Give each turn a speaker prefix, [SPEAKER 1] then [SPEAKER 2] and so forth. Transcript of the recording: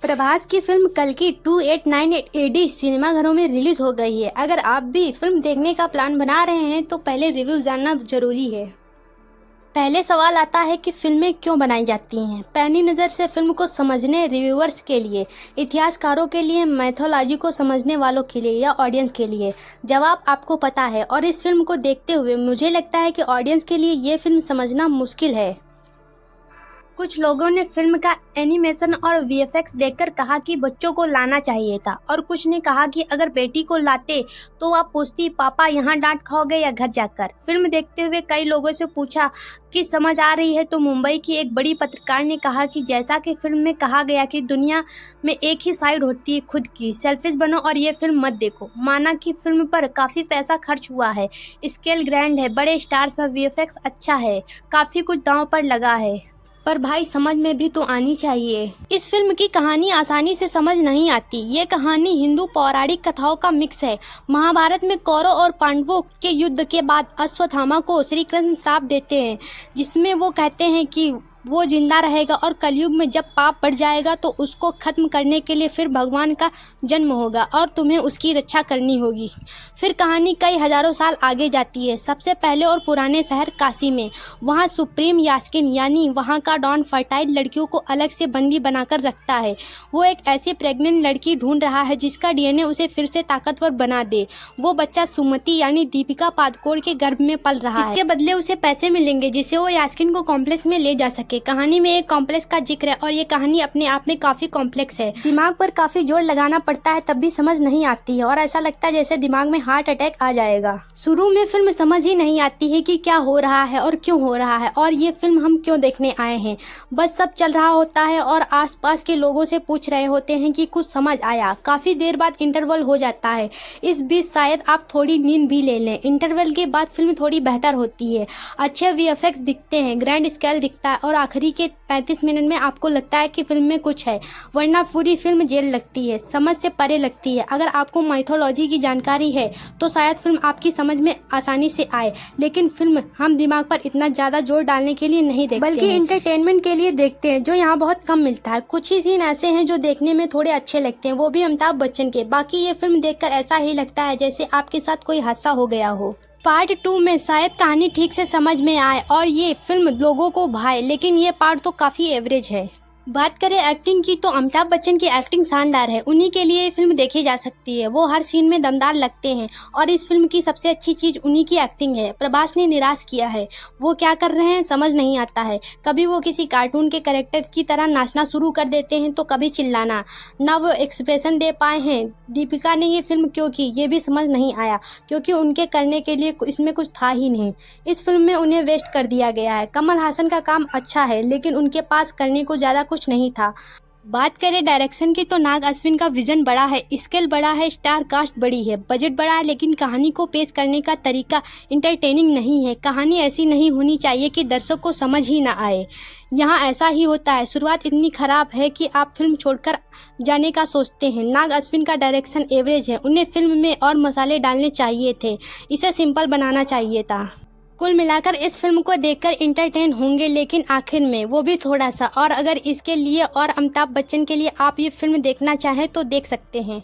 [SPEAKER 1] प्रभास की फिल्म कल्कि 2898 AD सिनेमाघरों में रिलीज हो गई है। अगर आप भी फिल्म देखने का प्लान बना रहे हैं तो पहले रिव्यू जानना जरूरी है। पहले सवाल आता है कि फिल्में क्यों बनाई जाती हैं। पहली नज़र से फिल्म को समझने रिव्यूअर्स के लिए, इतिहासकारों के लिए, मैथोलॉजी को समझने वालों के लिए या ऑडियंस के लिए? जवाब आपको पता है। और इस फिल्म को देखते हुए मुझे लगता है कि ऑडियंस के लिए ये फिल्म समझना मुश्किल है। कुछ लोगों ने फिल्म का एनिमेशन और VFX देखकर कहा कि बच्चों को लाना चाहिए था, और कुछ ने कहा कि अगर बेटी को लाते तो आप पूछती पापा यहाँ डांट खाओगे या घर जाकर। फिल्म देखते हुए कई लोगों से पूछा कि समझ आ रही है, तो मुंबई की एक बड़ी पत्रकार ने कहा कि जैसा कि फिल्म में कहा गया कि दुनिया में एक ही साइड होती है खुद की, सेल्फिश बनो और ये फिल्म मत देखो। माना कि फिल्म पर काफ़ी पैसा खर्च हुआ है, स्केल ग्रैंड है, बड़े स्टार्स और VFX अच्छा है, काफ़ी कुछ दांव पर लगा है, पर भाई समझ में भी तो आनी चाहिए। इस फिल्म की कहानी आसानी से समझ नहीं आती। ये कहानी हिंदू पौराणिक कथाओं का मिक्स है। महाभारत में कौरव और पांडवों के युद्ध के बाद अश्वत्थामा को श्री कृष्ण श्राप देते हैं, जिसमें वो कहते हैं कि वो जिंदा रहेगा और कलयुग में जब पाप बढ़ जाएगा तो उसको खत्म करने के लिए फिर भगवान का जन्म होगा और तुम्हें उसकी रक्षा करनी होगी। फिर कहानी कई हजारों साल आगे जाती है, सबसे पहले और पुराने शहर काशी में। वहाँ सुप्रीम यास्किन यानी वहाँ का डॉन फर्टाइल लड़कियों को अलग से बंदी बनाकर रखता है। वो एक ऐसी प्रेग्नेंट लड़की ढूंढ रहा है जिसका DNA उसे फिर से ताकतवर बना दे। वो बच्चा सुमति यानी दीपिका पादुकोण के गर्भ में पल रहा है। इसके बदले उसे पैसे मिलेंगे जिससे वो यास्किन को कॉम्प्लेक्स में ले जा सके। कहानी में एक कॉम्प्लेक्स का जिक्र है और ये कहानी अपने आप में काफी कॉम्प्लेक्स है। दिमाग पर काफी जोर लगाना पड़ता है तब भी समझ नहीं आती है और ऐसा लगता है जैसे दिमाग में हार्ट अटैक आ जाएगा। शुरू में फिल्म समझ ही नहीं आती है कि क्या हो रहा है और क्यों हो रहा है और ये फिल्म हम क्यों देखने आए हैं। बस सब चल रहा होता है और आसपास के लोगों से पूछ रहे होते हैं कि कुछ समझ आया। काफी देर बाद इंटरवल हो जाता है। इस बीच शायद आप थोड़ी नींद भी ले लें। इंटरवल के बाद फिल्म थोड़ी बेहतर होती है। अच्छे VFX दिखते हैं, ग्रैंड स्केल दिखता है और आखिरी के 35 मिनट में आपको लगता है कि फिल्म में कुछ है, वरना पूरी फिल्म जेल लगती है, समझ से परे लगती है। अगर आपको माइथोलॉजी की जानकारी है तो शायद फिल्म आपकी समझ में आसानी से आए, लेकिन फिल्म हम दिमाग पर इतना ज़्यादा जोर डालने के लिए नहीं देखते बल्कि इंटरटेनमेंट के लिए देखते हैं, जो यहाँ बहुत कम मिलता है। कुछ ही सीन ऐसे हैं जो देखने में थोड़े अच्छे लगते हैं, वो भी अमिताभ बच्चन के। बाकी ये फिल्म देखकर ऐसा ही लगता है जैसे आपके साथ कोई हादसा हो गया हो। पार्ट 2 में शायद कहानी ठीक से समझ में आए और ये फिल्म लोगों को भाए, लेकिन ये पार्ट तो काफ़ी एवरेज है। बात करें एक्टिंग की तो अमिताभ बच्चन की एक्टिंग शानदार है। उन्हीं के लिए ये फिल्म देखी जा सकती है। वो हर सीन में दमदार लगते हैं और इस फिल्म की सबसे अच्छी चीज़ उन्हीं की एक्टिंग है। प्रभास ने निराश किया है। वो क्या कर रहे हैं समझ नहीं आता है। कभी वो किसी कार्टून के कैरेक्टर की तरह नाचना शुरू कर देते हैं तो कभी चिल्लाना। ना वो एक्सप्रेशन दे पाए हैं। दीपिका ने ये फिल्म क्यों की ये भी समझ नहीं आया, क्योंकि उनके करने के लिए इसमें कुछ था ही नहीं। इस फिल्म में उन्हें वेस्ट कर दिया गया है। कमल हासन का काम अच्छा है, लेकिन उनके पास करने को ज़्यादा कुछ नहीं था। बात करें डायरेक्शन की तो नाग अश्विन का विजन बड़ा है, स्केल बड़ा है, स्टार कास्ट बड़ी है, बजट बड़ा है, लेकिन कहानी को पेश करने का तरीका इंटरटेनिंग नहीं है। कहानी ऐसी नहीं होनी चाहिए कि दर्शक को समझ ही ना आए। यहाँ ऐसा ही होता है। शुरुआत इतनी खराब है कि आप फिल्म छोड़कर जाने का सोचते हैं। नाग अश्विन का डायरेक्शन एवरेज है। उन्हें फिल्म में और मसाले डालने चाहिए थे, इसे सिंपल बनाना चाहिए था। कुल मिलाकर इस फिल्म को देखकर इंटरटेन होंगे, लेकिन आखिर में वो भी थोड़ा सा। और अगर इसके लिए और अमिताभ बच्चन के लिए आप ये फिल्म देखना चाहें तो देख सकते हैं।